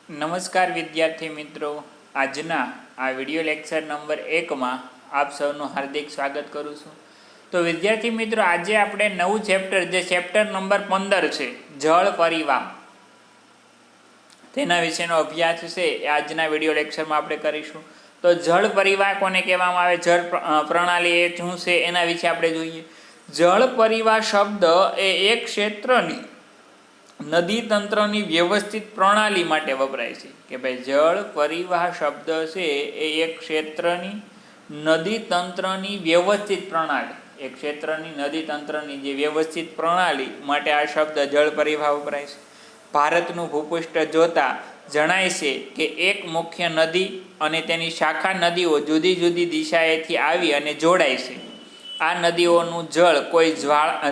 નમસ્કાર વિદ્યાર્થી મિત્રો, આજના આ વિડિયો લેક્ચર નંબર 1માં આપ સૌનું હાર્દિક સ્વાગત કરું છું. તો વિદ્યાર્થી મિત્રો, આજે આપણે નવું ચેપ્ટર જે ચેપ્ટર નંબર 15 છે જળ પરિવાહ, તેના વિશેનો અભ્યાસ છે એ આજના વિડિયો લેક્ચરમાં આપણે કરીશું. તો જળ પરિવાહ કોને કહેવામાં આવે, જળ પ્રણાલી એ શું છે એના વિશે આપણે જોઈએ. જળ પરિવાહ શબ્દ એ એક ક્ષેત્રની નદી તંત્રની વ્યવસ્થિત પ્રણાલી માટે વપરાય છે. કે ભાઈ જળ પરિવાહ શબ્દ છે એ એક ક્ષેત્રની નદી તંત્રની વ્યવસ્થિત પ્રણાલી, એક ક્ષેત્રની નદી તંત્રની જે વ્યવસ્થિત પ્રણાલી માટે આ શબ્દ જળ પરિવાહ વપરાય છે. ભારતનું ભૂપૃષ્ઠ જોતા જણાય છે કે એક મુખ્ય નદી અને તેની શાખા નદીઓ જુદી જુદી દિશાએથી આવી અને જોડાય છે. આ નદીઓનું જળ કોઈ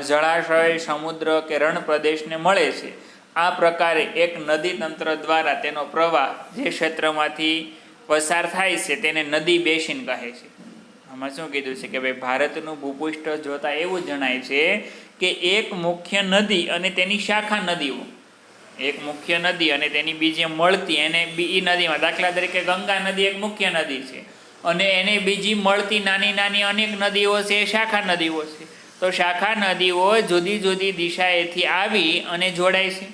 જળાશય, સમુદ્ર કે રણ પ્રદેશને મળે છે. આ પ્રકારે એક નદી તંત્ર દ્વારા તેનો પ્રવાહ જે ક્ષેત્રમાંથી પસાર થાય છે તેને નદી બેસિન કહે છે. આમાં શું કીધું છે કે ભાઈ ભારતનું ભૂપૃષ્ઠ જોતા એવું જણાય છે કે એક મુખ્ય નદી અને તેની શાખા નદીઓ, એક મુખ્ય નદી અને તેની બીજી મળતી એને એ નદીમાં, દાખલા તરીકે ગંગા નદી એક મુખ્ય નદી છે અને એને બીજી મળતી નાની નાની અનેક નદીઓ છે એ શાખા નદીઓ છે. તો શાખા નદીઓ જુદી જુદી દિશાએથી આવી અને જોડાય છે.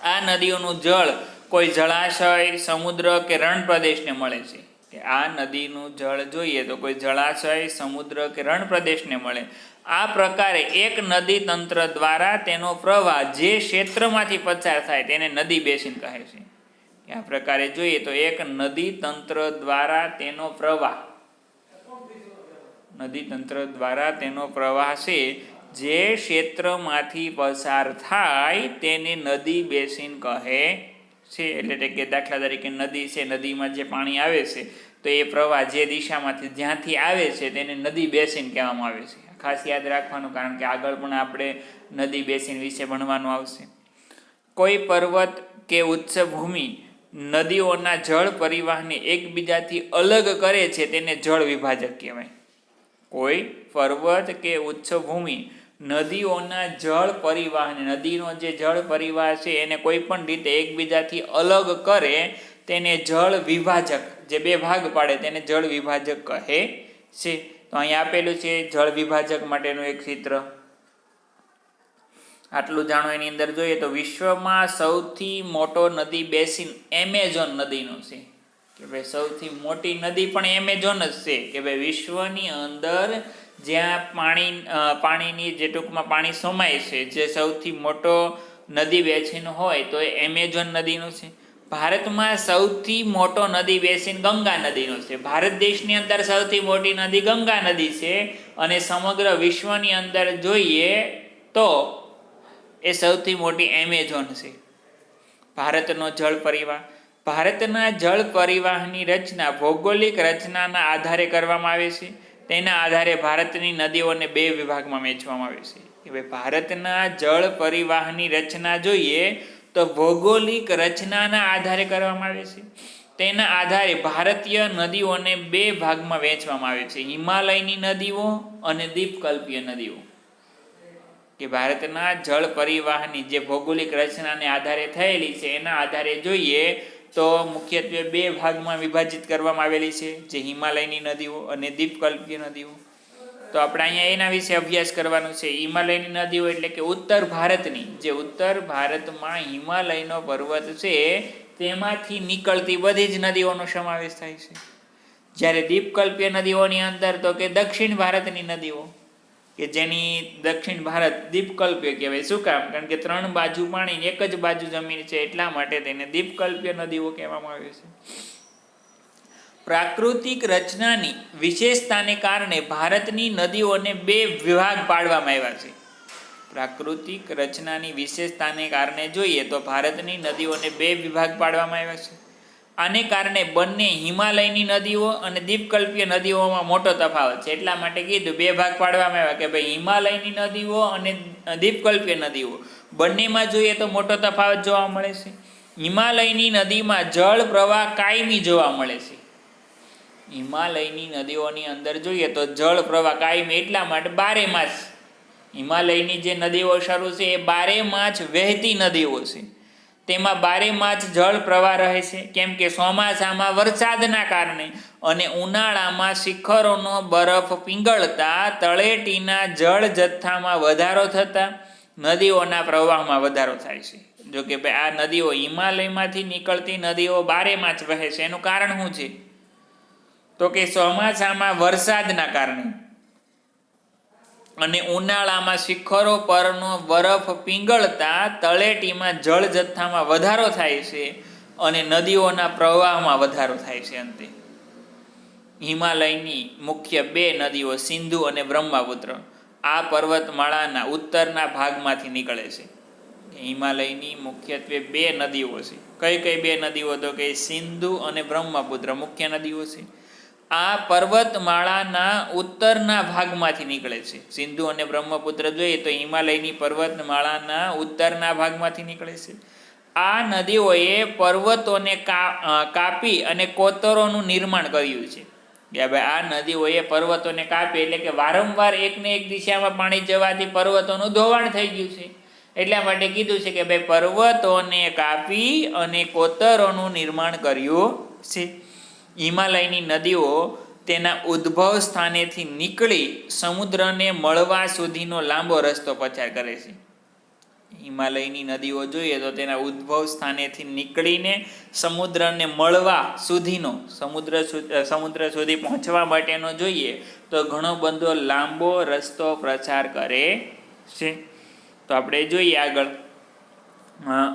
આ નદીઓનું જળ કોઈ જળાશય, સમુદ્ર કે રણ પ્રદેશને મળે છે. કે આ નદીનું જળ જોઈએ તો કોઈ જળાશય, સમુદ્ર કે રણ પ્રદેશને મળે. આ પ્રકારે એક નદી તંત્ર દ્વારા તેનો પ્રવાહ જે ક્ષેત્રમાંથી પસાર થાય તેને નદી બેસિન કહે છે. આ પ્રકારે જોઈએ તો એક નદી તંત્ર દ્વારા તેનો પ્રવાહ, નદી તંત્ર દ્વારા તેનો પ્રવાહ છે જે ક્ષેત્રમાંથી પસાર થાય તેને નદી બેસિન કહે છે. એટલે કે દાખલા તરીકે નદી છે, નદીમાં જે પાણી આવે છે તો એ પ્રવાહ જે દિશામાંથી જ્યાંથી આવે છે તેને નદી બેસિન કહેવામાં આવે છે. ખાસ યાદ રાખવાનું, કારણ કે આગળ પણ આપણે નદી બેસિન વિશે ભણવાનું આવશે. કોઈ પર્વત કે ઉચ્ચભૂમિ નદીઓના જળ પરિવાહને એકબીજાથી અલગ કરે છે તેને જળ વિભાજક કહેવાય. કોઈ પર્વત કે ઉચ્ચભૂમિ નદીઓના જળ પરિવાહને, નદીનો જે જળ પરિવાહ છે એને કોઈ પણ રીતે એકબીજાથી અલગ કરે તેને જળ વિભાજક, જે બે ભાગ પાડે તેને જળ વિભાજક કહે છે. તો અહીં આપેલું છે જળ વિભાજક માટેનું એક ચિત્ર. આટલું જાણો. એની અંદર જોઈએ તો વિશ્વમાં સૌથી મોટો નદી બેસિન એમેઝોન નદીનો છે. કે ભાઈ સૌથી મોટી નદી પણ એમેઝોન જ છે. કે ભાઈ વિશ્વની અંદર જ્યાં પાણીની જે ટૂંકમાં પાણી સમાય છે, જે સૌથી મોટો નદી બેસિન હોય તો એ એમેઝોન નદીનો છે. ભારતમાં સૌથી મોટો નદી બેસિન ગંગા નદીનો છે. ભારત દેશની અંદર સૌથી મોટી નદી ગંગા નદી છે અને સમગ્ર વિશ્વની અંદર જોઈએ તો એ સૌથી મોટી એમેઝોન છે. ભારતનો જળ પરિવાહ, ભારતના જળ પરિવાહની રચના ભૌગોલિક રચનાના આધારે કરવામાં આવે છે. તેના આધારે ભારતની નદીઓને બે વિભાગમાં વહેંચવામાં આવે છે. કે ભાઈ ભારતના જળ પરિવાહની રચના જોઈએ તો ભૌગોલિક રચનાના આધારે કરવામાં આવે છે. તેના આધારે ભારતીય નદીઓને બે ભાગમાં વહેંચવામાં આવે છે, હિમાલયની નદીઓ અને દ્વીપકલ્પીય નદીઓ. કે ભારતના જળ પરિવાહની જે ભૌગોલિક રચનાને આધારે થયેલી છે એના આધારે જોઈએ તો મુખ્યત્વે બે ભાગમાં વિભાજિત કરવામાં આવેલી છે, જે હિમાલયની નદીઓ અને દ્વીપકલ્પીય નદીઓ. તો આપણે અહીંયા એના વિશે અભ્યાસ કરવાનો છે. હિમાલયની નદીઓ એટલે કે ઉત્તર ભારતની, જે ઉત્તર ભારતમાં હિમાલયનો પર્વત છે તેમાંથી નીકળતી બધી જ નદીઓનો સમાવેશ થાય છે. જ્યારે દ્વીપકલ્પીય નદીઓની અંદર તો કે દક્ષિણ ભારતની નદીઓ, કે જેની દક્ષિણ ભારત દ્વીપકલ્પીય કહેવાય. શું કામ? કારણ કે ત્રણ બાજુ પાણી, એક જ બાજુ જમીન છે, એટલા માટે તેને દ્વીપકલ્પીય નદીઓ કહેવામાં આવે છે. પ્રાકૃતિક રચનાની વિશેષતાને કારણે ભારતની નદીઓને બે વિભાગ પાડવામાં આવ્યા છે. પ્રાકૃતિક રચનાની વિશેષતાને કારણે જોઈએ તો ભારતની નદીઓને બે વિભાગ પાડવામાં આવ્યા છે. આને કારણે બંને હિમાલયની નદીઓ અને દ્વીપકલ્પીય નદીઓમાં મોટો તફાવત છે. એટલા માટે કીધું બે ભાગ પાડવામાં આવ્યા કે ભાઈ હિમાલયની નદીઓ અને દ્વીપકલ્પીય નદીઓ બંનેમાં જોઈએ તો મોટો તફાવત જોવા મળે છે. હિમાલયની નદીમાં જળ પ્રવાહ કાયમી જોવા મળે છે. હિમાલયની નદીઓની અંદર જોઈએ તો જળ પ્રવાહ કાયમી એટલા માટે બારે માસ, હિમાલયની જે નદીઓ શરૂ છે એ બારે માસ વહેતી નદીઓ છે. તેમાં બારેમાસ જળ પ્રવાહ રહે છે, કેમ કે ચોમાસામાં વરસાદના કારણે અને ઉનાળામાં શિખરોનો બરફ પીંગળતા તળેટીના જળ જથ્થામાં વધારો થતા નદીઓના પ્રવાહમાં વધારો થાય છે. જો કે ભાઈ આ નદીઓ હિમાલયમાંથી નીકળતી નદીઓ બારેમાસ વહે છે. એનું કારણ શું છે? તો કે ચોમાસામાં વરસાદના કારણે અને ઉનાળામાં શિખરો પરનો બરફ પીંગળતા તળેટીમાં જળ જથ્થામાં વધારો થાય છે અને નદીઓના પ્રવાહમાં વધારો થાય છે. અંતે હિમાલયની મુખ્ય બે નદીઓ સિંધુ અને બ્રહ્મપુત્ર આ પર્વતમાળાના ઉત્તરના ભાગમાંથી નીકળે છે. હિમાલયની મુખ્યત્વે બે નદીઓ છે. કઈ કઈ બે નદીઓ? તો કે સિંધુ અને બ્રહ્મપુત્ર મુખ્ય નદીઓ છે. આ પર્વતમાળાના ઉત્તરના ભાગમાંથી નીકળે છે. સિંધુ અને બ્રહ્મપુત્ર જોઈએ તો હિમાલયની પર્વતમાળાના ઉત્તરના ભાગમાંથી નીકળે છે. આ નદીઓએ પર્વતોને કાપી અને કોતરોનું નિર્માણ કર્યું છે. કે ભાઈ આ નદીઓએ પર્વતોને કાપી એટલે કે વારંવાર એકને એક દિશામાં પાણી જવાથી પર્વતોનું ધોવાણ થઈ ગયું છે. એટલા માટે કીધું છે કે ભાઈ પર્વતોને કાપી અને કોતરોનું નિર્માણ કર્યું છે. હિમાલયની નદીઓ તેના ઉદ્ભવ સ્થાનેથી નીકળી સમુદ્રને મળવા સુધીનો લાંબો રસ્તો પસાર કરે છે. હિમાલયની નદીઓ જોઈએ તો તેના ઉદ્ભવ સ્થાનેથી નીકળીને સમુદ્રને મળવા સુધીનો સમુદ્ર સુધી પહોંચવા માટેનો જોઈએ તો ઘણો બધો લાંબો રસ્તો પ્રચાર કરે છે. તો આપણે જોઈએ આગળ.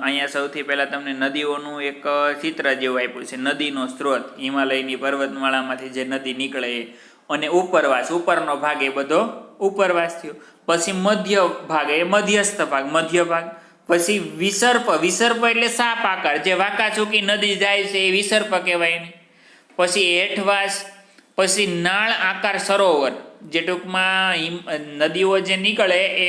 અહીંયા સૌથી પહેલાં તમને નદીઓનું એક ચિત્ર જેવું આપ્યું છે. નદીનો સ્ત્રોત હિમાલયની પર્વતમાળામાંથી જે નદી નીકળે અને ઉપરવાસ, ઉપરનો ભાગ એ બધો ઉપરવાસ થયો. પછી મધ્ય ભાગ એ મધ્યસ્થ ભાગ, મધ્ય ભાગ. પછી વિસર્પ, વિસર્પ એટલે સાપ આકાર, જે વાંકાચૂકી નદી જાય છે એ વિસર્પ કહેવાય ને. પછી હેઠવાસ, પછી નાળ આકાર સરોવર, જે ટૂંકમાં નદીઓ જે નીકળે એ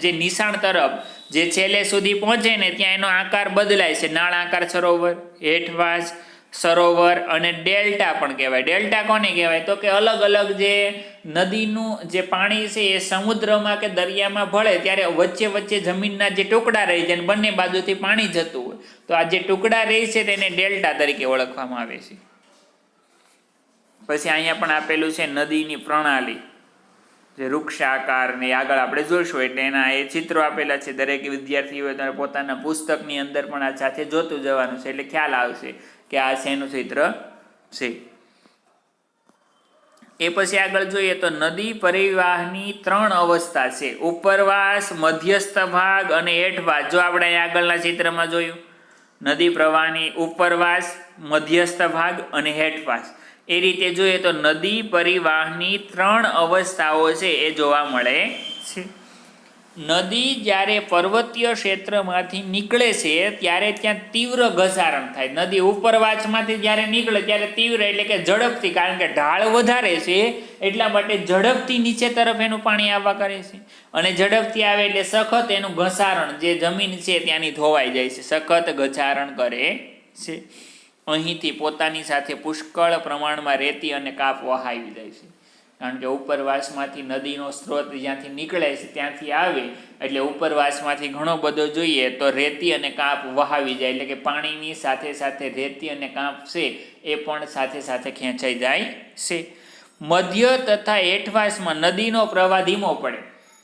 જે નિશાણ તરફ જે છેલ્લે સુધી પહોંચે ને ત્યાં એનો આકાર બદલાય છે. નાળ આકાર સરોવર, હેઠવાસ સરોવર અને ડેલ્ટા પણ કહેવાય. ડેલ્ટા કોને કહેવાય? તો કે અલગ અલગ જે નદીનું જે પાણી છે એ સમુદ્રમાં કે દરિયામાં ભળે ત્યારે વચ્ચે વચ્ચે જમીનના જે ટુકડા રહી જાય બંને બાજુથી પાણી જતું હોય તો આ જે ટુકડા રહી છે તેને ડેલ્ટા તરીકે ઓળખવામાં આવે છે. પછી અહીંયા પણ આપેલું છે નદીની પ્રણાલી, જે વૃક્ષાકાર ને આગળ આપણે જોઈશું એટલે એના એ ચિત્રો આપેલા છે. દરેક વિદ્યાર્થીઓએ તમારે પોતાના પુસ્તકની અંદર પણ આ સાથે જોતું જવાનું છે એટલે ખ્યાલ આવશે કે આ શેનું ચિત્ર છે. એ પછી આગળ જોઈએ તો નદી પરિવાહની 3 અવસ્થા છે: ઉપરવાસ, મધ્યસ્થ ભાગ અને હેઠવાસ. જો આપણે આગળના ચિત્રમાં જોયું નદી પ્રવાહની ઉપરવાસ, મધ્યસ્થ ભાગ અને હેઠવાસ. એ રીતે જોઈએ તો નદી પરિવાહની 3 અવસ્થાઓ છે એ જોવા મળે છે. નદી જ્યારે પર્વતીય ક્ષેત્રમાંથી નીકળે છે ત્યારે ત્યાં તીવ્ર ઘસારણ થાય. નદી ઉપરવાસમાંથી જ્યારે નીકળે ત્યારે તીવ્ર એટલે કે ઝડપથી, કારણ કે ઢાળ વધારે છે એટલા માટે ઝડપથી નીચે તરફ એનું પાણી આવવા કરે છે. અને ઝડપથી આવે એટલે સખત એનું ઘસારણ, જે જમીન છે ત્યાંની ધોવાઈ જાય છે, સખત ઘસારણ કરે છે. અહીંથી પોતાની સાથે પુષ્કળ પ્રમાણમાં રેતી અને કાપ વહાવી જાય છે. કારણ કે ઉપરવાસમાંથી નદીનો સ્ત્રોત જ્યાંથી નીકળે છે ત્યાંથી આવે એટલે ઉપરવાસમાંથી ઘણો બધો જોઈએ તો રેતી અને કાપ વહાવી જાય, એટલે કે પાણીની સાથે સાથે રેતી અને કાપ છે એ પણ સાથે સાથે ખેંચાઈ જાય છે. મધ્ય તથા હેઠવાસમાં નદીનો પ્રવાહ ધીમો પડે,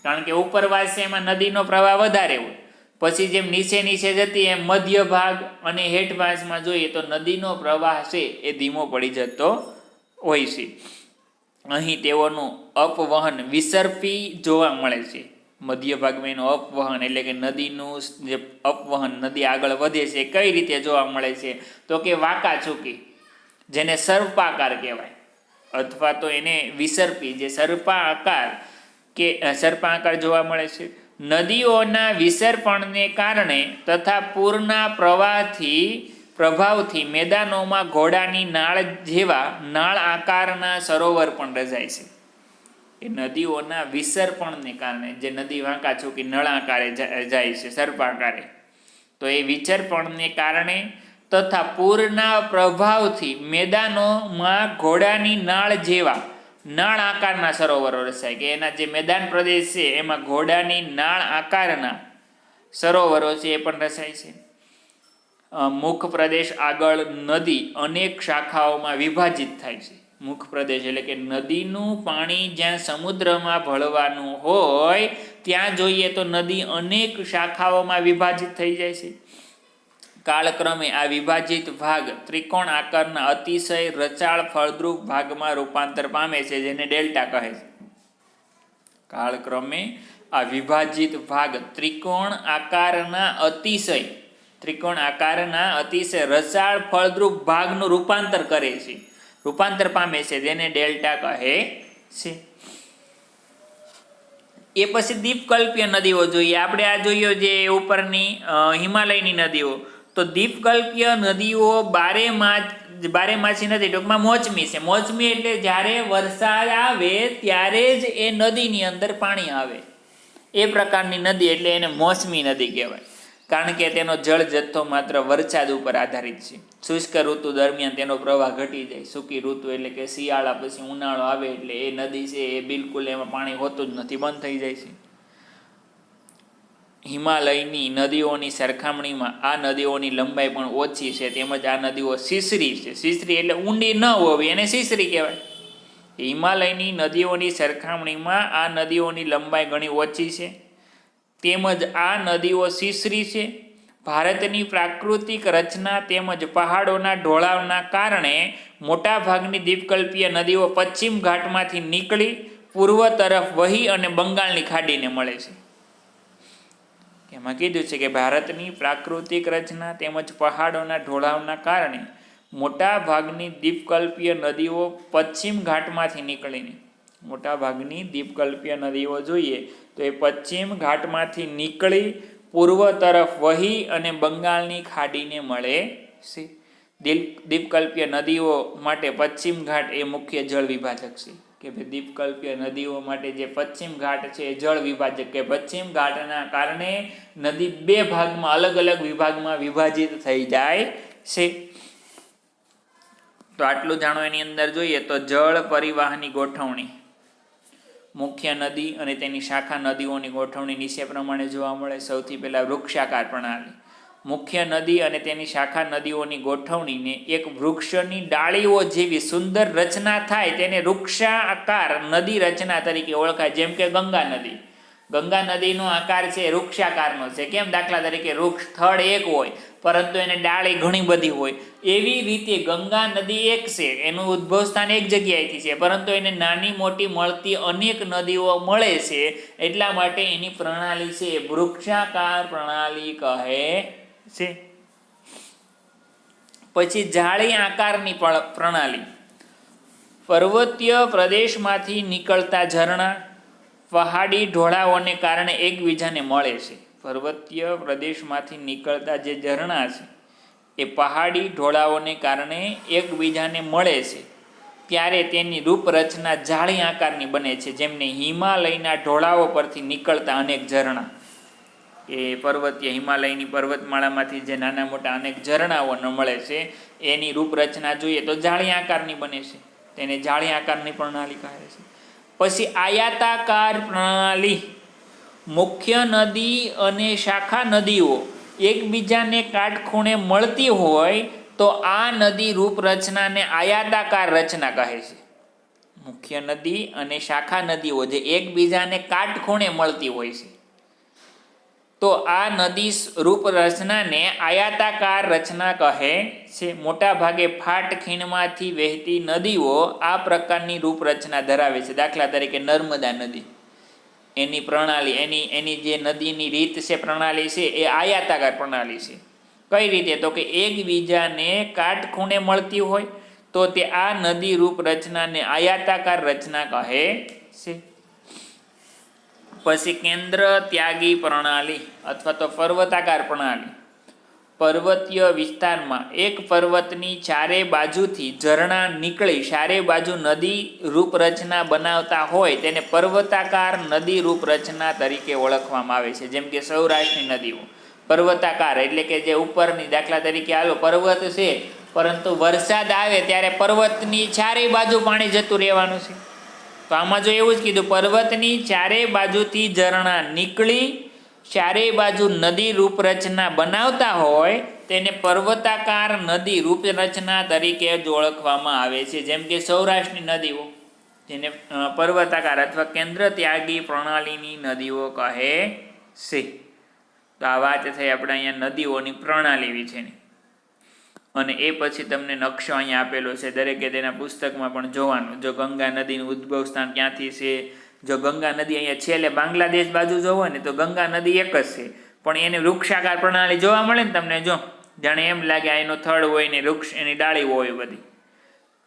કારણ કે ઉપરવાસ છે એમાં નદીનો પ્રવાહ વધારે હોય. પછી જેમ નીચે નીચે જતી એમ મધ્ય ભાગ અને હેઠવાસમાં જોઈએ તો નદીનો પ્રવાહ છે એ ધીમો પડી જતો હોય છે. અહીં તેઓનું અપવહન વિસર્પી જોવા મળે છે. મધ્ય ભાગમાં એનું અપવહન એટલે કે નદીનું જે અપવહન, નદી આગળ વધે છે કઈ રીતે જોવા મળે છે? તો કે વાંકાચૂકી, જેને સર્પાકાર કહેવાય, અથવા તો એને વિસર્પી, જે સર્પાકાર જોવા મળે છે. નદીઓના વિસર્પણને કારણે તથા પૂરના પ્રભાવથી મેદાનોમાં ઘોડાની નાળ જેવા નાળ આકારના સરોવર પણ રચાય છે. એ નદીઓના વિસર્પણને કારણે, જે નદી વાંકાચૂકી નળાકારે જાય છે, સર્પાકારે, તો એ વિસર્પણને કારણે તથા પૂરના પ્રભાવથી મેદાનોમાં ઘોડાની નાળ જેવા નાળ આકારના સરોવરો રચાય, કે એના જે મેદાન પ્રદેશ છે એમાં ઘોડાની નાળ આકારના સરોવરો છે એ પણ રચાય છે. મુખ પ્રદેશ આગળ નદી અનેક શાખાઓમાં વિભાજિત થાય છે. મુખ પ્રદેશ એટલે કે નદીનું પાણી જ્યાં સમુદ્રમાં ભળવાનું હોય ત્યાં જોઈએ તો નદી અનેક શાખાઓમાં વિભાજિત થઈ જાય છે. કાળક્રમે આ વિભાજિત ભાગ ત્રિકોણ આકારના અતિશય રચાળ ફળદ્રુપ ભાગમાં રૂપાંતર પામે છે, જેને ડેલ્ટા કહે છે. કાળક્રમે આ વિભાજિત ભાગ ત્રિકોણ આકારના અતિશય રસાળ ફળદ્રુપ ભાગનું રૂપાંતર કરે છે, રૂપાંતર પામે છે, જેને ડેલ્ટા કહે છે. એ પછી દ્વીપકલ્પીય નદીઓ જોઈએ આપણે. આ જોઈએ જે ઉપરની હિમાલયની નદીઓ, તો દ્વીપકલ્પીય નદીઓ બારેમાસી નથી, ટૂંકમાં મોસમી છે. મોસમી એટલે જ્યારે વરસાદ આવે ત્યારે જ એ નદીની અંદર પાણી આવે, એ પ્રકારની નદી એટલે એને મોસમી નદી કહેવાય. કારણ કે તેનો જળ જથ્થો માત્ર વરસાદ ઉપર આધારિત છે. શુષ્ક ઋતુ દરમિયાન તેનો પ્રવાહ ઘટી જાય. સૂકી ઋતુ એટલે કે શિયાળા પછી ઉનાળો આવે એટલે એ નદી છે એ બિલકુલ એમાં પાણી હોતું જ નથી, બંધ થઈ જાય છે. હિમાલયની નદીઓની સરખામણીમાં આ નદીઓની લંબાઈ પણ ઓછી છે, તેમજ આ નદીઓ સીસરી છે. સીસરી એટલે ઊંડી ન હોવી, એને સીસરી કહેવાય. હિમાલયની નદીઓની સરખામણીમાં આ નદીઓની લંબાઈ ઘણી ઓછી છે, તેમજ આ નદીઓ સીસરી છે. ભારતની પ્રાકૃતિક રચના તેમજ પહાડોના ઢોળાવના કારણે મોટાભાગની દ્વીપકલ્પીય નદીઓ પશ્ચિમ ઘાટમાંથી નીકળી પૂર્વ તરફ વહી અને બંગાળની ખાડીને મળે છે. એમાં કીધું છે કે ભારતની પ્રાકૃતિક રચના તેમજ પહાડોના ઢોળાવના કારણે મોટા ભાગની દ્વીપકલ્પીય નદીઓ પશ્ચિમ ઘાટમાંથી નીકળીને, મોટા ભાગની દ્વીપકલ્પીય નદીઓ જોઈએ તો એ પશ્ચિમ ઘાટમાંથી નીકળી પૂર્વ તરફ વહી અને બંગાળની ખાડીને મળે છે. દ્વીપકલ્પીય નદીઓ માટે પશ્ચિમ ઘાટ એ મુખ્ય જળ વિભાજક છે. કે ભાઈ દ્વીપકલ્પીય નદીઓ માટે જે પશ્ચિમ ઘાટ છે એ જળ વિભાજક, કે પશ્ચિમ ઘાટના કારણે નદી બે ભાગમાં અલગ અલગ વિભાગમાં વિભાજિત થઈ જાય છે. તો આટલું જાણો. એની અંદર જોઈએ તો જળ પરિવાહની ગોઠવણી, મુખ્ય નદી અને તેની શાખા નદીઓની ગોઠવણી નીચે પ્રમાણે જોવા મળે. સૌથી પહેલા વૃક્ષાકાર પ્રણાલી. મુખ્ય નદી અને તેની શાખા નદીઓની ગોઠવણીને એક વૃક્ષની ડાળીઓ જેવી સુંદર રચના થાય તેને વૃક્ષાકાર નદી રચના તરીકે ઓળખાય. જેમ કે ગંગા નદી, ગંગા નદીનો આકાર છે વૃક્ષાકારનો છે. કેમ? દાખલા તરીકે વૃક્ષ થડ એક હોય પરંતુ એને ડાળી ઘણી બધી હોય, એવી રીતે ગંગા નદી એક છે, એનું ઉદ્ભવ સ્થાન એક જગ્યાએથી છે, પરંતુ એને નાની મોટી મળતી અનેક નદીઓ મળે છે, એટલા માટે એની પ્રણાલી છે વૃક્ષાકાર પ્રણાલી કહે છે. પછી જાળી આકારની પ્રણાલી. પર્વતીય પ્રદેશમાંથી નીકળતા ઝરણા પહાડી ઢોળાવોને કારણે એકબીજાને મળે છે. પર્વતીય પ્રદેશમાંથી નીકળતા જે ઝરણા છે એ પહાડી ઢોળાવોને કારણે એકબીજાને મળે છે, ત્યારે તેની રૂપરચના જાળી આકારની બને છે. જેમને હિમાલયના ઢોળાવો પરથી નીકળતા અનેક ઝરણા, એ પર્વતીય હિમાલયની પર્વતમાળામાંથી જે નાના મોટા અનેક ઝરણાઓ મળે છે એની રૂપરચના જોઈએ તો જાળી આકારની બને છે, તેને જાળી આકારની પ્રણાલી કહે છે. પછી આયાતાકાર પ્રણાલી. મુખ્ય નદી અને શાખા નદીઓ એકબીજાને કાટખૂણે મળતી હોય તો આ નદી રૂપરચનાને આયાતાકાર રચના કહે છે. મુખ્ય નદી અને શાખા નદીઓ જે એકબીજાને કાટખૂણે મળતી હોય છે તો આ નદી રૂપરચનાને આયાતાકાર રચના કહે છે. મોટા ભાગે ફાટ ખીણમાંથી વહેતી નદીઓ આ પ્રકારની રૂપરચના ધરાવે છે. દાખલા તરીકે નર્મદા નદી, એની પ્રણાલી, એની જે નદીની રીત છે, પ્રણાલી છે, એ આયાતાકાર પ્રણાલી છે. કઈ રીતે? તો કે એકબીજાને કાટખૂણે મળતી હોય તો તે આ નદી રૂપરચનાને આયાતાકાર રચના કહે છે. પછી કેન્દ્ર ત્યાગી પ્રણાલી અથવા તો પર્વતાકાર પ્રણાલી. પર્વતીય વિસ્તારમાં એક પર્વતની ચારે બાજુથી ઝરણા નીકળી ચારે બાજુ નદી રૂપરચના બનાવતા હોય તેને પર્વતાકાર નદી રૂપરચના તરીકે ઓળખવામાં આવે છે. જેમ કે સૌરાષ્ટ્રની નદીઓ પર્વતાકાર એટલે કે જે ઉપરની, દાખલા તરીકે હાલો પર્વત છે પરંતુ વરસાદ આવે ત્યારે પર્વતની ચારેય બાજુ પાણી જતું રહેવાનું છે. તો આમાં જો એવું જ કીધું, પર્વતની ચારેય બાજુથી ઝરણા નીકળી ચારેય બાજુ નદી રૂપરચના બનાવતા હોય તેને પર્વતાકાર નદી રૂપરચના તરીકે જ ઓળખવામાં આવે છે. જેમ કે સૌરાષ્ટ્રની નદીઓ જેને પર્વતાકાર અથવા કેન્દ્ર ત્યાગી પ્રણાલીની નદીઓ કહે છે. તો આ વાત થઈ આપણે અહીંયા નદીઓની પ્રણાલી વિશેની. અને એ પછી તમને નકશો અહીંયા આપેલો છે, દરેકે તેના પુસ્તકમાં પણ જોવાનું. જો ગંગા નદીનું ઉદ્ભવ સ્થાન ક્યાંથી છે, જો ગંગા નદી અહીંયા છેલ્લે બાંગ્લાદેશ બાજુ જોવો ને તો ગંગા નદી એક જ છે, પણ એને વૃક્ષાકાર પ્રણાલી જોવા મળે ને તમને, જો જાણે એમ લાગે આ એનો થડ હોય ને વૃક્ષ એની ડાળી હોય બધી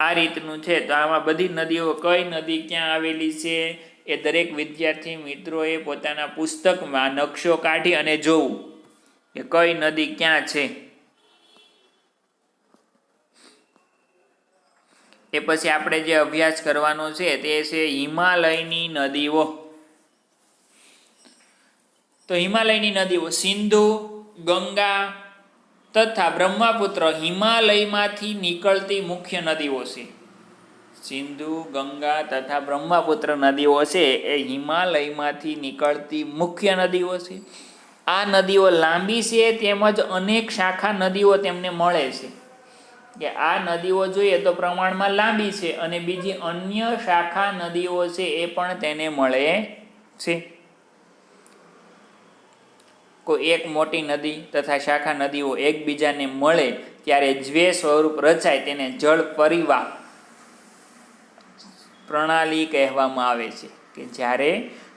આ રીતનું છે. તો આમાં બધી નદીઓ કઈ નદી ક્યાં આવેલી છે એ દરેક વિદ્યાર્થી મિત્રોએ પોતાના પુસ્તકમાં નકશો કાઢી અને જોવું કે કઈ નદી ક્યાં છે. એ પછી આપણે જે અભ્યાસ કરવાનો છે તે છે હિમાલયની નદીઓ. તો હિમાલયની નદીઓ સિંધુ, ગંગા તથા બ્રહ્મપુત્ર હિમાલયમાંથી નીકળતી મુખ્ય નદીઓ છે. સિંધુ, ગંગા તથા બ્રહ્મપુત્ર નદીઓ છે એ હિમાલયમાંથી નીકળતી મુખ્ય નદીઓ છે. આ નદીઓ લાંબી છે તેમજ અનેક શાખા નદીઓ તેમને મળે છે. કે આ નદીઓ જોઈએ તો પ્રમાણમાં લાંબી છે અને બીજી અન્ય શાખા નદીઓ છે એ પણ તેને મળે છે. કોઈ એક મોટી નદી તથા શાખા નદીઓ એકબીજાને મળે ત્યારે જે સ્વરૂપ રચાય તેને જળ પરિવાહ પ્રણાલી કહેવામાં આવે છે. કે જ્યારે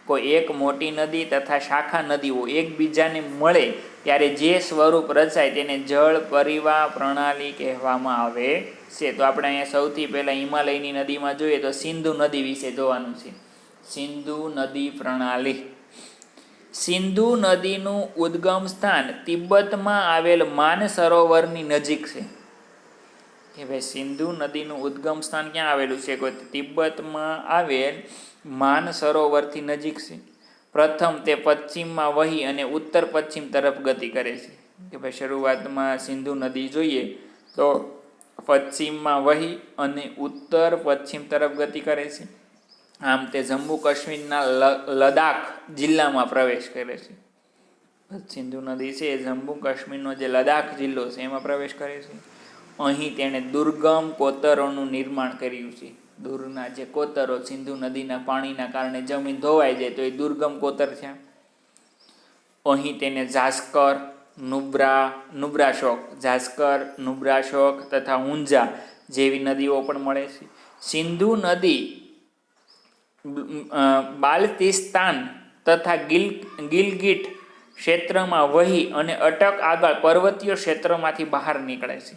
કોઈ એક મોટી નદી તથા શાખા નદીઓ એકબીજાને મળે ત્યારે જે સ્વરૂપ રચાય તેને જળ પરિવાહ પ્રણાલી કહેવામાં આવે છે. તો આપણે અહીંયા સૌથી પહેલાં હિમાલયની નદીમાં જોઈએ તો સિંધુ નદી વિશે જોવાનું છે. સિંધુ નદી પ્રણાલી. સિંધુ નદીનું ઉદ્ગમ સ્થાન તિબ્બતમાં આવેલ માનસરોવરની નજીક છે. કે ભાઈ સિંધુ નદીનું ઉદ્ગમ સ્થાન ક્યાં આવેલું છે? કોઈ તિબ્બતમાં આવેલ માનસરોવરથી નજીક છે. પ્રથમ તે પશ્ચિમમાં વહી અને ઉત્તર પશ્ચિમ તરફ ગતિ કરે છે. કે ભાઈ શરૂઆતમાં સિંધુ નદી જોઈએ તો પશ્ચિમમાં વહી અને ઉત્તર પશ્ચિમ તરફ ગતિ કરે છે. આમ તે જમ્મુ કાશ્મીરના લદાખ જિલ્લામાં પ્રવેશ કરે છે. સિંધુ નદી છે એ જમ્મુ કાશ્મીરનો જે લદાખ જિલ્લો છે એમાં પ્રવેશ કરે છે. અહીં તેણે દુર્ગમ કોતરોનું નિર્માણ કર્યું છે. દૂરના જે કોતરો સિંધુ નદીના પાણીના કારણે જમીન ધોવાઈ જાય તો એ દુર્ગમ કોતર છે. અહીં તેને જાસ્કર, નુબ્રાશોક તથા ઊંઝા જેવી નદીઓ પણ મળે છે. સિંધુ નદી બાલ્ટિસ્તાન તથા ગિલગિટ ક્ષેત્રમાં વહી અને અટક આગળ પર્વતીય ક્ષેત્રમાંથી બહાર નીકળે છે.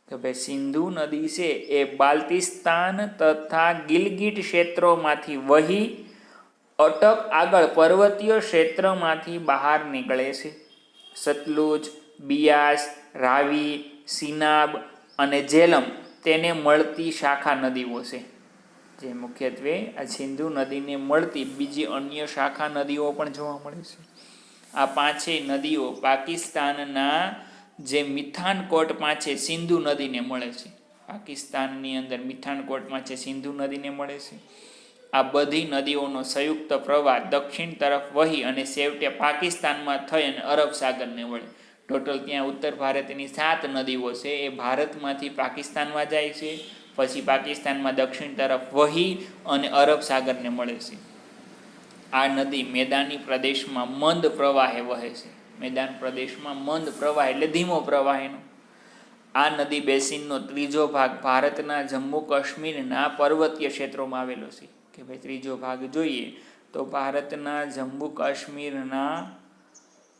કે ભાઈ સિંધુ નદી છે એ બાલ્ટિસ્તાન તથા ગિલગિટ ક્ષેત્રોમાંથી વહી અટક આગળ પર્વતીય ક્ષેત્રમાંથી બહાર નીકળે છે. સતલુજ, બિયાસ, રાવી, સિનાબ અને જેલમ તેને મળતી શાખા નદીઓ છે. જે મુખ્યત્વે આ સિંધુ નદીને મળતી બીજી અન્ય શાખા નદીઓ પણ જોવા મળે છે. આ પાંચેય નદીઓ પાકિસ્તાનના જે મિથાનકોટ પાસે સિંધુ નદીને મળે છે. પાકિસ્તાનની અંદર મિથાનકોટ પાસે સિંધુ નદીને મળે છે. આ બધી નદીઓનો સંયુક્ત પ્રવાહ દક્ષિણ તરફ વહી અને છેવટે પાકિસ્તાનમાં થઈ અને અરબ સાગરને વળે. ટોટલ ત્યાં ઉત્તર ભારતની 7 નદીઓ છે એ ભારતમાંથી પાકિસ્તાનમાં જાય છે, પછી પાકિસ્તાનમાં દક્ષિણ તરફ વહી અને અરબ સાગરને મળે છે. આ નદી મેદાની પ્રદેશમાં મંદ પ્રવાહે વહે છે. મેદાન પ્રદેશમાં મંદ પ્રવાહ એટલે ધીમો પ્રવાહ એનો. આ નદી બેસિનનો ત્રીજો ભાગ ભારતના જમ્મુ કાશ્મીરના પર્વતીય ક્ષેત્રોમાં આવેલો છે. કે ભાઈ ત્રીજો ભાગ જોઈએ તો ભારતના જમ્મુ કાશ્મીરના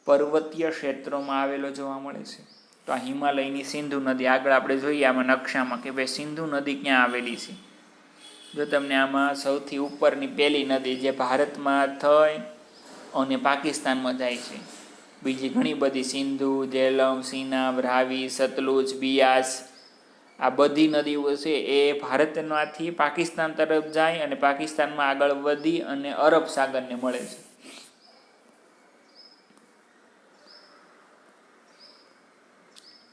પર્વતીય ક્ષેત્રોમાં આવેલો જોવા મળે છે. તો આ હિમાલયની સિંધુ નદી આગળ આપણે જોઈએ આમાં નકશામાં કે ભાઈ સિંધુ નદી ક્યાં આવેલી છે. જો તમને આમાં સૌથી ઉપરની પહેલી નદી જે ભારતમાં થઈ અને પાકિસ્તાનમાં જાય છે. બીજી ઘણી બધી સિંધુ, જેલમ, સિનાબ, રાવી, સતલુજ, બિયાસ આ બધી નદીઓ છે એ ભારતમાંથી પાકિસ્તાન તરફ જાય અને પાકિસ્તાનમાં આગળ વધી અને અરબ સાગરને મળે છે.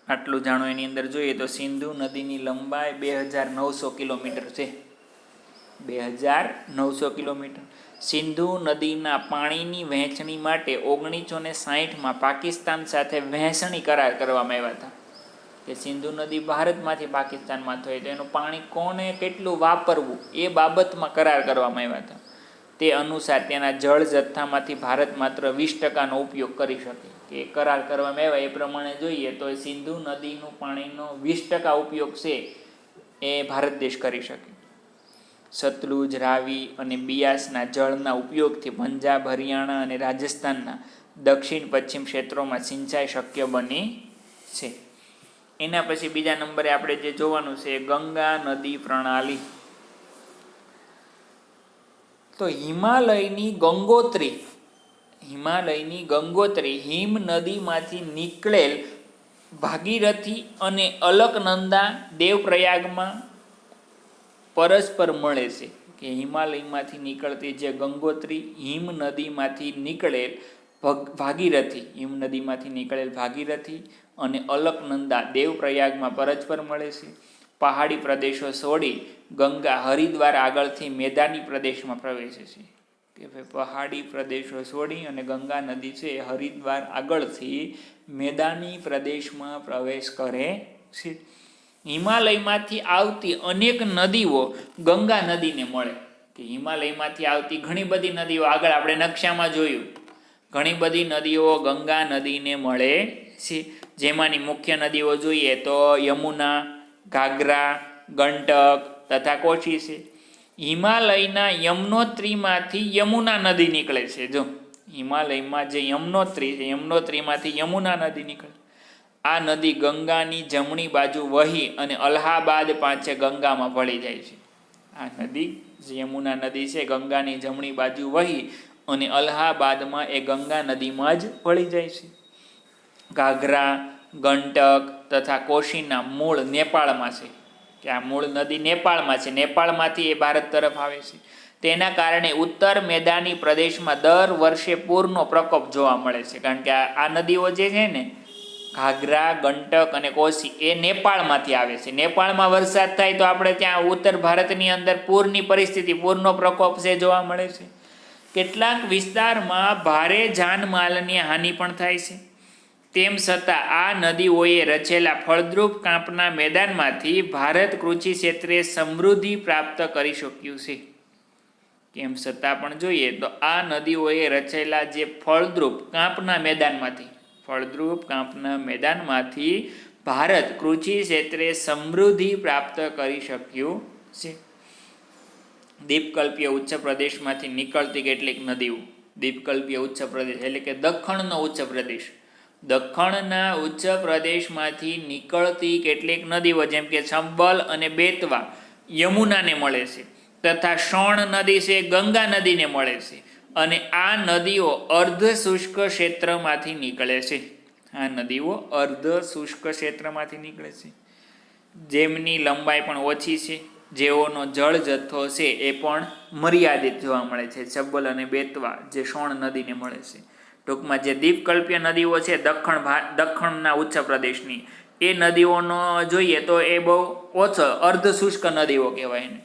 આટલું જાણો. એની અંદર જોઈએ તો સિંધુ નદીની લંબાઈ 2900 કિલોમીટર છે. 2900 કિલોમીટર. સિંધુ નદીના પાણીની વહેંચણી માટે 1960માં પાકિસ્તાન સાથે વહેંચણી કરાર કરવામાં આવ્યા હતા કે સિંધુ નદી ભારતમાંથી પાકિસ્તાનમાં થઈ તો એનું પાણી કોને કેટલું વાપરવું એ બાબતમાં કરાર કરવામાં આવ્યા હતા. તે અનુસાર તેના જળ જથ્થામાંથી ભારત માત્ર 20%નો ઉપયોગ કરી શકે. કે કરાર કરવામાં આવ્યા એ પ્રમાણે જોઈએ તો સિંધુ નદીનું પાણીનો 20% ઉપયોગ છે એ ભારત દેશ કરી શકે. સતલુજ, રાવી અને બિયાસના જળના ઉપયોગથી પંજાબ, હરિયાણા અને રાજસ્થાનના દક્ષિણ પશ્ચિમ ક્ષેત્રોમાં સિંચાઈ શક્ય બની છે. એના પછી બીજા નંબરે આપણે જે જોવાનું છે ગંગા નદી પ્રણાલી. તો હિમાલયની ગંગોત્રી હિમ નદીમાંથી નીકળેલ ભાગીરથી અને અલકનંદા દેવપ્રયાગમાં પરસ્પર મળે છે. કે હિમાલયમાંથી નીકળતી જે ગંગોત્રી હિમ નદીમાંથી નીકળેલ ભાગીરથી અને અલકનંદા દેવપ્રયાગમાં પરસ્પર મળે છે. પહાડી પ્રદેશો છોડી ગંગા હરિદ્વાર આગળથી મેદાની પ્રદેશમાં પ્રવેશે છે. કે ભાઈ પહાડી પ્રદેશો છોડી અને ગંગા નદી છે હરિદ્વાર આગળથી મેદાની પ્રદેશમાં પ્રવેશ કરે છે. હિમાલયમાંથી આવતી અનેક નદીઓ ગંગા નદીને મળે. કે હિમાલયમાંથી આવતી ઘણી બધી નદીઓ આગળ આપણે નકશામાં જોયું, ઘણી બધી નદીઓ ગંગા નદીને મળે છે. જેમાંની મુખ્ય નદીઓ જોઈએ તો યમુના, ઘાઘરા, ગંડક તથા કોશી છે. હિમાલયના યમનોત્રીમાંથી યમુના નદી નીકળે છે. જો હિમાલયમાં જે યમનોત્રી છે યમનોત્રીમાંથી યમુના નદી નીકળે. આ નદી ગંગાની જમણી બાજુ વહી અને અલ્હાબાદ પાંચે ગંગામાં ભળી જાય છે. આ નદી જે યમુના નદી છે ગંગાની જમણી બાજુ વહી અને અલ્હાબાદમાં એ ગંગા નદીમાં જ ભળી જાય છે. ઘાઘરા, ગંડક તથા કોશીના મૂળ નેપાળમાં છે. કે આ મૂળ નદી નેપાળમાં છે, નેપાળમાંથી એ ભારત તરફ આવે છે. તેના કારણે ઉત્તર મેદાની પ્રદેશમાં દર વર્ષે પૂરનો પ્રકોપ જોવા મળે છે. કારણ કે આ નદીઓ જે છે ને ઘાઘરા, ગંડક અને કોશી એ નેપાળમાંથી આવે છે. નેપાળમાં વરસાદ થાય તો આપણે ત્યાં ઉત્તર ભારતની અંદર પૂરની પરિસ્થિતિ, પૂરનો પ્રકોપ છે જોવા મળે છે. કેટલાક વિસ્તારમાં ભારે જાનમાલની હાનિ પણ થાય છે. તેમ છતાં આ નદીઓએ રચેલા ફળદ્રુપ કાંપના મેદાનમાંથી ભારત કૃષિ ક્ષેત્રે સમૃદ્ધિ પ્રાપ્ત કરી શક્યું છે. તેમ છતાં પણ જોઈએ તો આ નદીઓએ રચેલા જે ફળદ્રુપ કાંપના મેદાનમાંથી ભારત કૃષિ ક્ષેત્રે સમૃદ્ધિ પ્રાપ્ત કરી શક્યું છે. દ્વીપકલ્પીય ઉચ્ચ પ્રદેશમાંથી નીકળતી કેટલીક નદીઓ. દ્વીપકલ્પીય ઉચ્ચ પ્રદેશ એટલે કે દખણનો ઉચ્ચ પ્રદેશ. દખણના ઉચ્ચ પ્રદેશમાંથી નીકળતી કેટલીક નદીઓ જેમ કે ચંબલ અને બેતવા યમુનાને મળે છે તથા શોણ નદી છે ગંગા નદીને મળે છે. અને આ નદીઓ અર્ધ શુષ્ક ક્ષેત્રમાંથી નીકળે છે. જેમની લંબાઈ પણ ઓછી છે, જેઓનો જળ જથ્થો છે એ પણ મર્યાદિત જોવા મળે છે. ચંબલ અને બેતવા જે શોણ નદીને મળે છે. ટૂંકમાં જે દ્વીપકલ્પીય નદીઓ છે દખણના ઉચ્ચ પ્રદેશની એ નદીઓનો જોઈએ તો એ બહુ ઓછો અર્ધ શુષ્ક નદીઓ કહેવાય ને.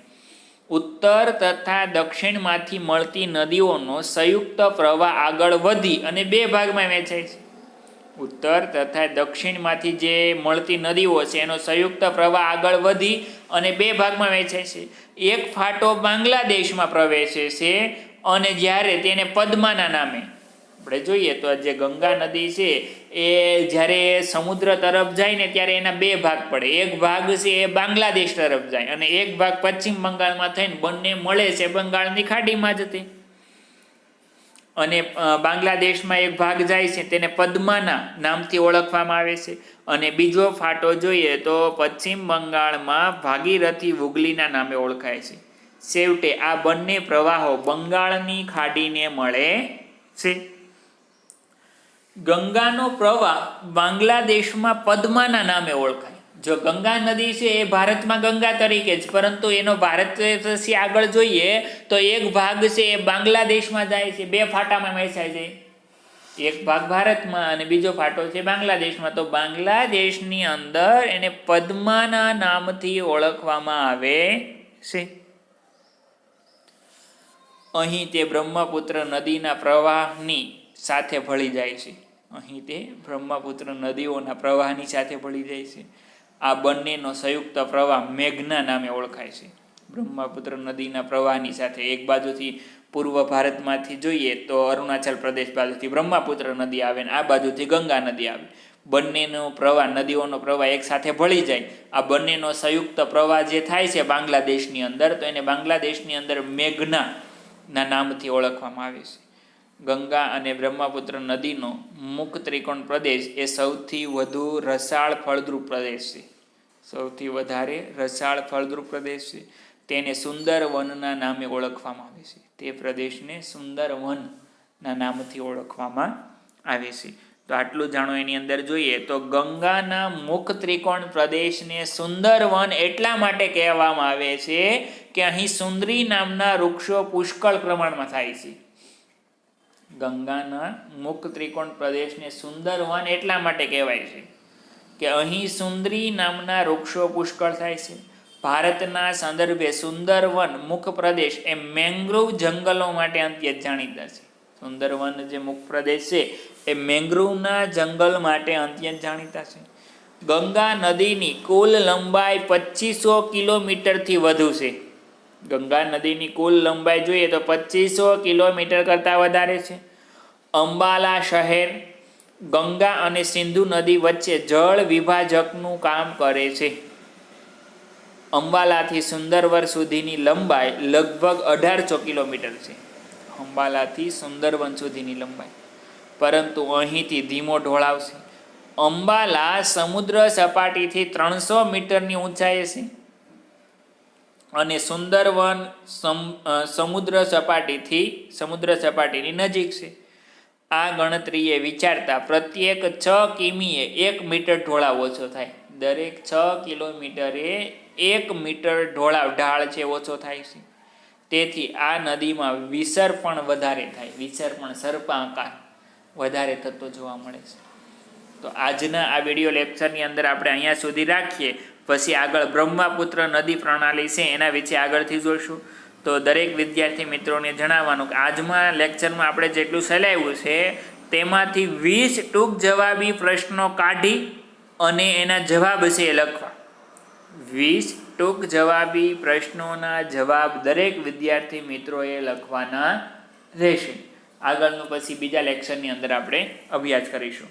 ઉત્તર તથા દક્ષિણમાંથી મળતી નદીઓનો સંયુક્ત પ્રવાહ આગળ વધી અને બે ભાગમાં વહેંચાય છે. ઉત્તર તથા દક્ષિણમાંથી જે મળતી નદીઓ છે એનો સંયુક્ત પ્રવાહ આગળ વધી અને બે ભાગમાં વહેંચાય છે. એક ફાટો બાંગ્લાદેશમાં પ્રવેશે છે અને જ્યારે તેને પદ્માના નામે આપણે જોઈએ તો જે ગંગા નદી છે એ જ્યારે સમુદ્ર તરફ જાય ને ત્યારે એના બે ભાગ પડે. એક ભાગ છે એ બાંગ્લાદેશ તરફ જાય અને એક ભાગ પશ્ચિમ બંગાળમાં થઈને બંને મળે છે બંગાળની ખાડીમાં જ તે. અને બાંગ્લાદેશમાં એક ભાગ જાય છે તેને પદ્માના નામથી ઓળખવામાં આવે છે. અને બીજો ફાટો જોઈએ તો પશ્ચિમ બંગાળમાં ભાગીરથી હુગલીના નામે ઓળખાય છે. છેવટે આ બંને પ્રવાહો બંગાળની ખાડીને મળે છે. ગંગાનો પ્રવાહ બાંગ્લાદેશમાં પદ્માના નામે ઓળખાય. જો ગંગા નદી છે એ ભારતમાં ગંગા તરીકે જ, પરંતુ એનો ભારતથી આગળ જોઈએ તો એક ભાગ છે એ બાંગ્લાદેશમાં જાય છે. બે ફાટામાં વહેંચાય છે. એક ભાગ ભારતમાં અને બીજો ફાટો છે બાંગ્લાદેશમાં. તો બાંગ્લાદેશની અંદર એને પદ્માના નામથી ઓળખવામાં આવે છે. અહીં તે બ્રહ્મપુત્ર નદીના પ્રવાહની સાથે ભળી જાય છે. અહીં તે બ્રહ્મપુત્ર નદીઓના પ્રવાહની સાથે ભળી જાય છે. આ બંનેનો સંયુક્ત પ્રવાહ મેઘના નામે ઓળખાય છે. બ્રહ્મપુત્ર નદીના પ્રવાહની સાથે એક બાજુથી પૂર્વ ભારતમાંથી જોઈએ તો અરુણાચલ પ્રદેશ બાજુથી બ્રહ્મપુત્ર નદી આવે ને આ બાજુથી ગંગા નદી આવે. બંનેનો પ્રવાહ, નદીઓનો પ્રવાહ એક સાથે ભળી જાય. આ બંનેનો સંયુક્ત પ્રવાહ જે થાય છે બાંગ્લાદેશની અંદર, તો એને બાંગ્લાદેશની અંદર મેઘના નામથી ઓળખવામાં આવે છે. ગંગા અને બ્રહ્મપુત્ર નદીનો મુખ ત્રિકોણ પ્રદેશ એ સૌથી વધુ રસાળ ફળદ્રુપ પ્રદેશ છે. સૌથી વધારે રસાળ ફળદ્રુપ પ્રદેશ છે. તેને સુંદર વનના નામે ઓળખવામાં આવે છે. તે પ્રદેશને સુંદર વનના નામથી ઓળખવામાં આવે છે. તો આટલું જાણો. એની અંદર જોઈએ તો ગંગાના મુખ ત્રિકોણ પ્રદેશને સુંદર વન એટલા માટે કહેવામાં આવે છે કે અહીં સુંદરી નામના વૃક્ષો પુષ્કળ પ્રમાણમાં થાય છે. ગંગાના મુખ ત્રિકોણ પ્રદેશને સુંદર વન એટલા માટે કહેવાય છે કે અહીં સુંદરી નામના વૃક્ષો પુષ્કળ થાય છે. ભારતના સંદર્ભે સુંદરવન મુખ પ્રદેશ એ મેંગ્રોવ જંગલો માટે અત્યંત જાણીતા છે. સુંદરવન જે મુખ પ્રદેશ છે એ મેંગ્રોવના જંગલ માટે અત્યંત જાણીતા છે. ગંગા નદીની કુલ લંબાઈ 2500 કિલોમીટરથી વધુ છે. ગંગા નદીની કુલ લંબાઈ જોઈએ તો 2500 કિલોમીટર કરતાં વધારે છે. અંબાલા શહેર ગંગા અને સિંધુ નદી વચ્ચે જળ વિભાજકનું કામ કરે છે. અંબાલાથી સુંદરવન સુધીની લંબાઈ લગભગ 1800 કિલોમીટર છે. અંબાલાથી સુંદરવન સુધીની લંબાઈ, પરંતુ અહીંથી ધીમો ઢોળાવ છે. અંબાલા સમુદ્ર સપાટીથી 300 મીટરની ઊંચાઈએ છે અને સુંદરવન સમુદ્ર સપાટીની નજીક છે. આ ગણતરીએ વિચારતા પ્રત્યેક 6 કિમીએ 1 મીટર ઢોળાવ ઓછો થાય. દરેક 6 કિલોમીટરે 1 મીટર ઢોળાવ છે ઓછો થાય છે. તેથી આ નદીમાં વિસર્પણ વધારે થાય. વિસર્પણ સર્પાકાર વધારે થતો જોવા મળે છે. તો આજના આ વિડીયો લેક્ચરની અંદર આપણે અહીંયા સુધી રાખીએ. પછી આગળ બ્રહ્મપુત્ર નદી પ્રણાલી છે એના વિશે આગળથી જોઈશું. તો દરેક વિદ્યાર્થી મિત્રોને જણાવવાનું કે આજના લેક્ચરમાં આપણે જેટલું ચલાવ્યું છે તેમાંથી 20 ટૂંક જવાબી પ્રશ્નો કાઢી અને એના જવાબ છે એ લખવા. 20 ટૂંક જવાબી પ્રશ્નોના જવાબ દરેક વિદ્યાર્થી મિત્રોએ લખવાના રહેશે. આગળનું પછી બીજા લેક્ચરની અંદર આપણે અભ્યાસ કરીશું.